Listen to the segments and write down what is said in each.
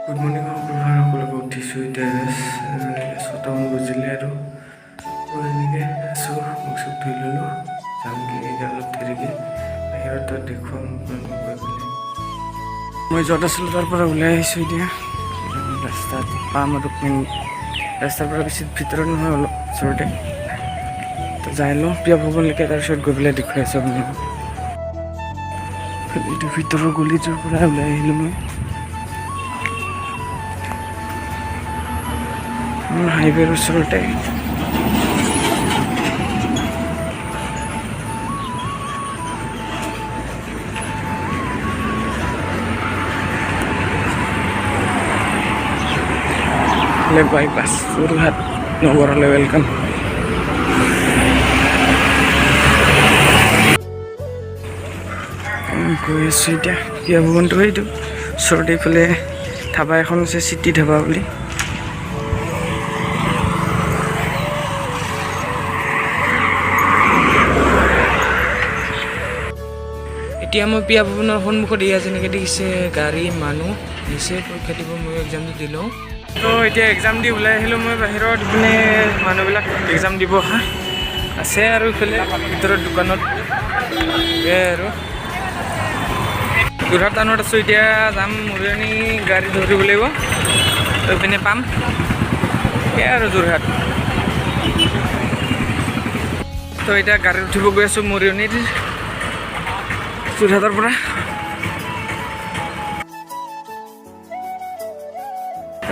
Good morning সকলোকে উঠিছোঁ এতিয়া 6টামান বাজিলে আৰু এনেকৈ আছোঁ মুখ চুখ ধুই ল'লোঁ যামগৈ এতিয়া অলপ দেৰিকৈ বাহিৰত দেখুৱাম গৈ পেলাই মই য'ত আছিলোঁ তাৰ পৰা ওলাই আহিছোঁ এতিয়া ৰাস্তাত পাম আৰু ৰাস্তাৰ পৰা বেছি ভিতৰত নহয় অলপ ওচৰতে তো যাই লওঁ প্ৰিয়া ভৱনলৈকে তাৰপিছত গৈ পেলাই দেখুৱাই আছোঁ আপোনালোকক এইটো ভিতৰৰ গলিটোৰ পৰা ওলাই আহিলোঁ মই হাইৱেৰ ওচৰতে বাইপাছ যোৰহাট নগৰলৈ ৱেলকাম গৈ আছোঁ এতিয়া প্ৰিয়া ভৱনটো এইটো ওচৰতে এইফালে ধাবা এখন আছে চিটি ধাবা বুলি এতিয়া মই প্ৰিয়া ভৱনৰ সন্মুখত এয়া যেনেকৈ দেখিছে গাড়ী মানুহ দিছে পৰীক্ষা দিব মই এক্সামটো দিলোঁ তো এতিয়া এক্সাম দি ওলাই আহিলোঁ মই বাহিৰত ইপিনে মানুহবিলাক এক্সাম দিব অহা আছে আৰু ইফালে ভিতৰত দোকানত আৰু যোৰহাট টাউনত আছোঁ এতিয়া যাম মৰিয়নি গাড়ী ধৰিব লাগিব তো ইপিনে পাম সেয়াই আৰু যোৰহাট তো এতিয়া গাড়ীত উঠিব গৈ আছোঁ মৰিয়নিৰ যোৰহাটৰ পৰা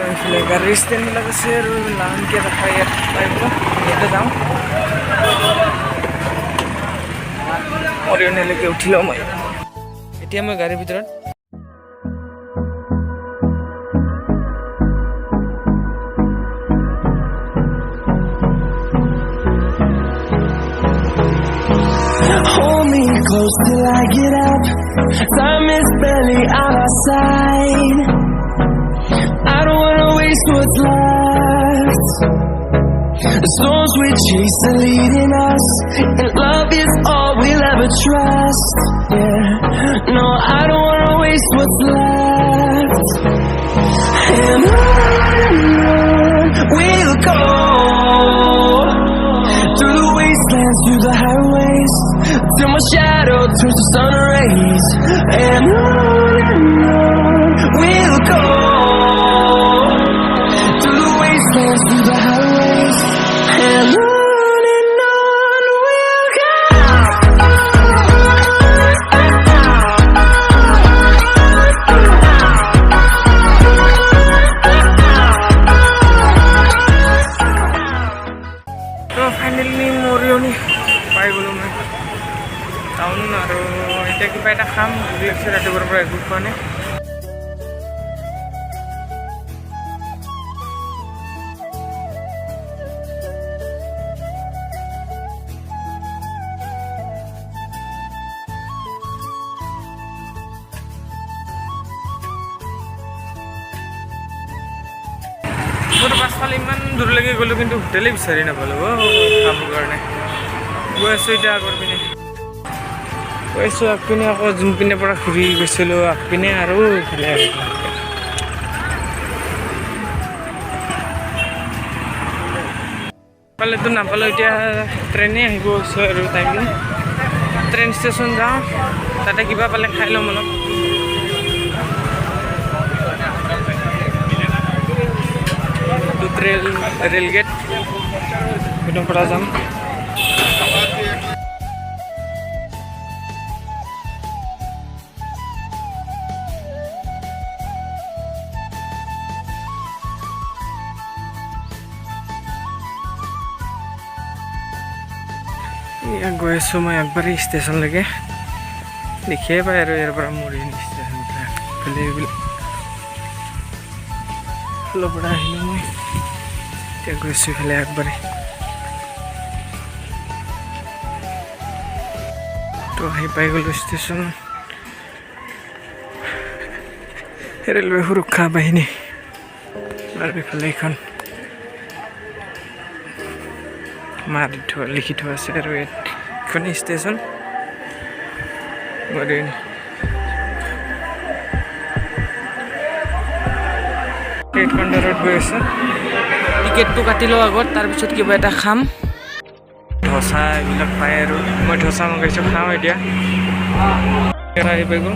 এইফালে গাড়ীৰ ষ্টেণ্ডবিলাক আছে আৰু লাহেকৈ দেখা ইয়াত পাৰিব ইয়াতে যাওঁ মৰিয়নিলৈকে উঠি লওঁ মই এতিয়া মই গাড়ীৰ ভিতৰত Hold me close till I get up. Time is barely on our side. I don't wanna waste what's left. The storms we chase are leading us, and love is all we'll ever trust. Yeah, no, I don't wanna waste what's left. And on we'll go, through the wastelands, through the highways, till my shadow turns to sun rays. And on we'll go, through the wastelands, through the highways. And on we'll go. তো finally Mariani পাই গ'লোঁ মই town আৰু এতিয়া কিবা এটা খাম ভোক লাগিছে ৰাতিপুৱাৰ পৰা একো খোৱা নাই মোৰ পাছফালে ইমান দূৰলৈকে গ'লোঁ কিন্তু হোটেলেই বিচাৰি নাপালোঁ খাবৰ কাৰণে গৈ আছোঁ এতিয়া আগৰ পিনে গৈ আছোঁ আগপিনে আকৌ যোনপিনে পৰা ঘূৰি গৈছিলোঁ আগপিনে আৰু ইফালে পালেতো নাপালোঁ এতিয়া ট্ৰেইনে আহিব হৈছে আৰু টাইমটো ট্ৰেইন ষ্টেচন যাওঁ তাতে কিবা পালে খাই ল'ম অলপ ৰেল গেট একদম পৰা যাম গৈ আছোঁ মই একবাৰেই ষ্টেচনলৈকে দেখিয়ে পাই আৰু ইয়াৰ পৰা মৰিয়নি ষ্টেচন এইফালে এইবিলাক ফালৰ পৰা আহিলোঁ মই এতিয়া গৈ আছোঁ ইফালে একবাৰে তো আহি পাই গ'লোঁ ষ্টেচন ৰেলৱে সুৰক্ষা বাহিনী আৰু ইফালে এইখন মাৰি থোৱা লিখি থোৱা আছে আৰু এইখন ষ্টেচন মৰিয়নি কণ্ডাৰত গৈ আছে টিকেটটো কাটি লওঁ আগত তাৰপিছত কিবা এটা খাম ধোচা এইবিলাক পায় আৰু মই ধোচা মগাইছোঁ খাওঁ এতিয়া আহি পাই গ'ল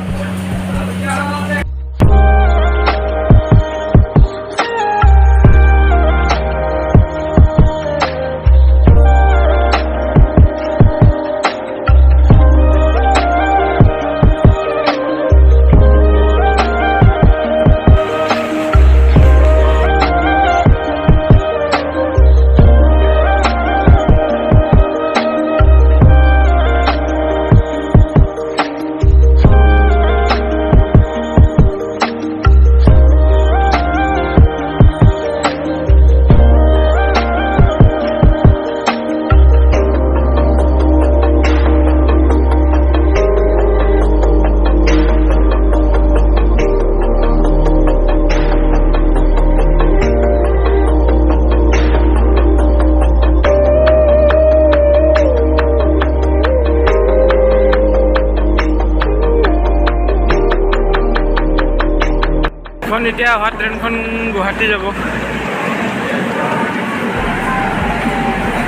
এতিয়া অহা ট্ৰেইনখন গুৱাহাটী যাব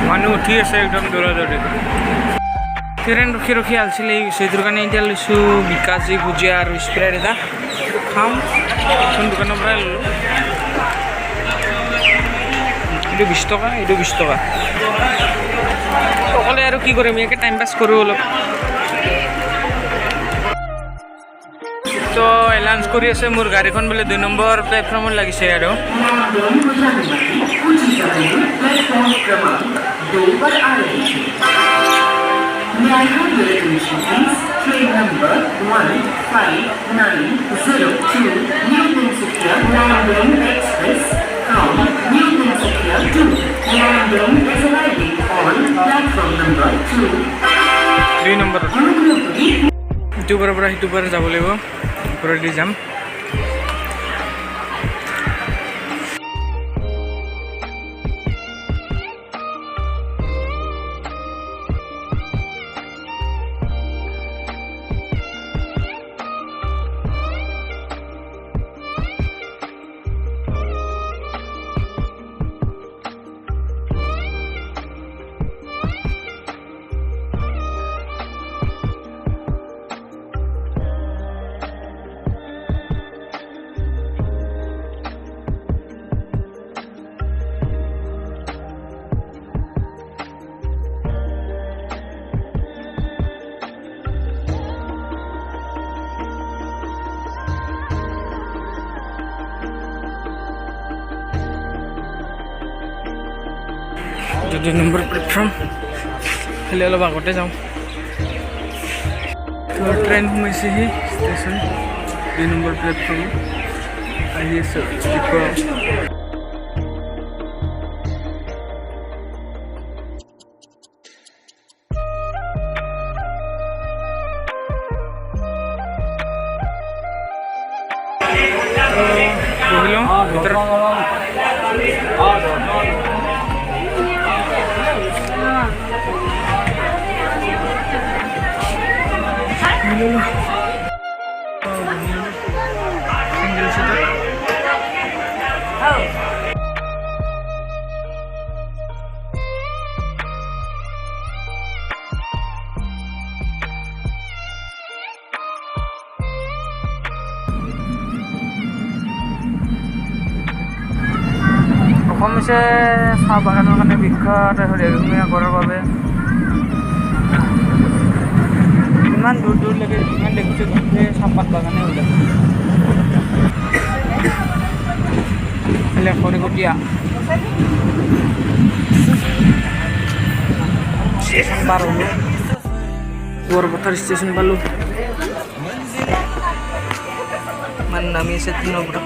মানুহ উঠি আছে একদম দৌৰা-দৌৰি ট্ৰেইন ৰখি ৰখি আলচিলে সেইটোৰ কাৰণে এতিয়া লৈছোঁ বিকাশী ভুজিয়া আৰু স্প্ৰাইট এটা খাওঁ এখন দোকানৰ পৰাই ল'লোঁ এইটো 20 টকা এইটো 20 টকা অকলে আৰু কি কৰিম ইয়াকে টাইম পাছ কৰোঁ অলপ তো এলাউন্স কৰি আছে মোৰ গাড়ীখন বোলে 2 নম্বৰ প্লেটফৰ্মত লাগিছে আৰু দুই নম্বৰ ইটোৰ পৰা সিটোৰ পৰা যাব লাগিব ওপৰেদি যাম দুই নম্বৰ প্লেটফৰ্ম খালি অলপ আগতে যাওঁ ট্ৰেইন সোমাইছেহি ষ্টেচন 2 নম্বৰ প্লেটফৰ্ম আহি আছোঁ বহিলোঁ ভিতৰত single seater অসম হৈছে চাহ বাগানৰ কাৰণে বিখ্যাত এশিঙীয়া গঁড়ৰ বাবে ইমান দূৰ দূৰলৈকে যিমান দেখিছোঁ গোটেই চাহপাত বাগানে ওলায় খৰিকটীয়া ষ্টেচন পাৰ হ'লোঁ বৰপথাৰ ষ্টেচন পালোঁ ইমান নামি আছে ট্ৰেইনৰ পৰা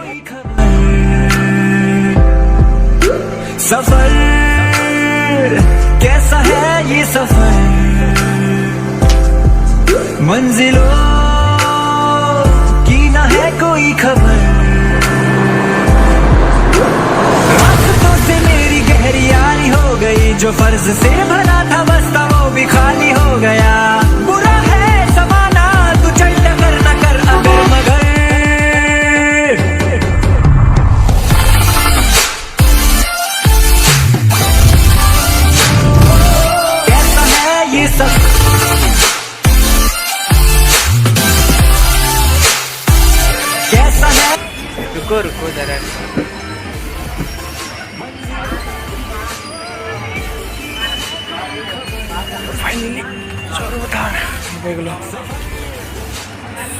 सफर कैसा है ये सफर मंजिलों की ना है कोई खबर रास्तों से मेरी गहरी यारी हो गई जो फर्ज से भरा था बस्ता वो भी खाली हो गया बुरा है समाना तू चल टकर न कर अगर मगर रुको रुको जरा फाइनली चोरबथार गलो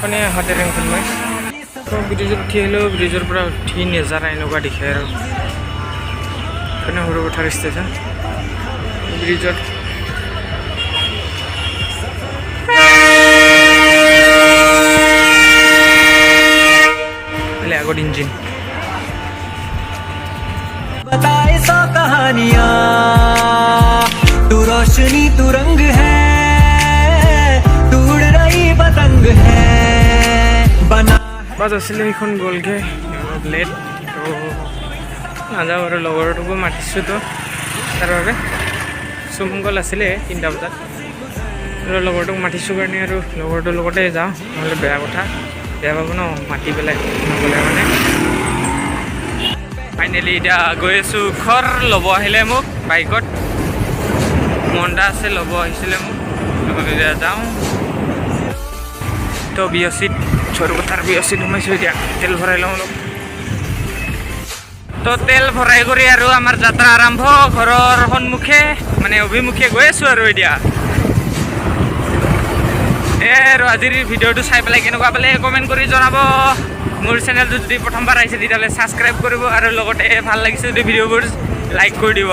कने हाते रेंखन मैं तो ब्रिजर उठी हेलो ब्रिजर पूरा उठी नजारा एनका देखे आरो कने हरबथार स्टेशन ब्रिजर ले आगो इंजिन बताए 100 कहानियां तू रोशनी तू रंग है तू उड़ रही पतंग है बना बाज आছিলে এখন গলগে লেট তো নাযাওঁ আৰু লগৰটোকো মাতিছোঁ তো তাৰ বাবে সুমংগল আছিলে 3টা বজাত আৰু লগৰটোক মাতিছোঁ কাৰণে আৰু লগৰটোৰ লগতে যাওঁ নহ'লে বেয়া কথা বেয়া পাব ন মাতি পেলাই নগ'লে মানে ফাইনেলি এতিয়া গৈ আছোঁ ঘৰ ল'ব আহিলে মোক বাইকত মন্দা আছে ল'ব আহিছিলে মোক এতিয়া যাওঁ তো বিয়চিত চৰবথাৰ বিয়চিত সোমাইছোঁ এতিয়া তেল ভৰাই লওঁ অলপ তো তেল ভৰাই কৰি আৰু আমাৰ যাত্ৰা আৰম্ভ ঘৰৰ সন্মুখে মানে অভিমুখে গৈ আছোঁ আৰু এতিয়া আৰু আজিৰ ভিডিঅ'টো চাই পেলাই কেনেকুৱা পালে কমেণ্ট কৰি জনাব মোৰ চেনেলটো যদি প্ৰথমবাৰ আহিছে তেতিয়াহ'লে ছাবস্ক্ৰাইব কৰিব আৰু লগতে ভাল লাগিছে যদি ভিডিঅ'বোৰ লাইক কৰি দিব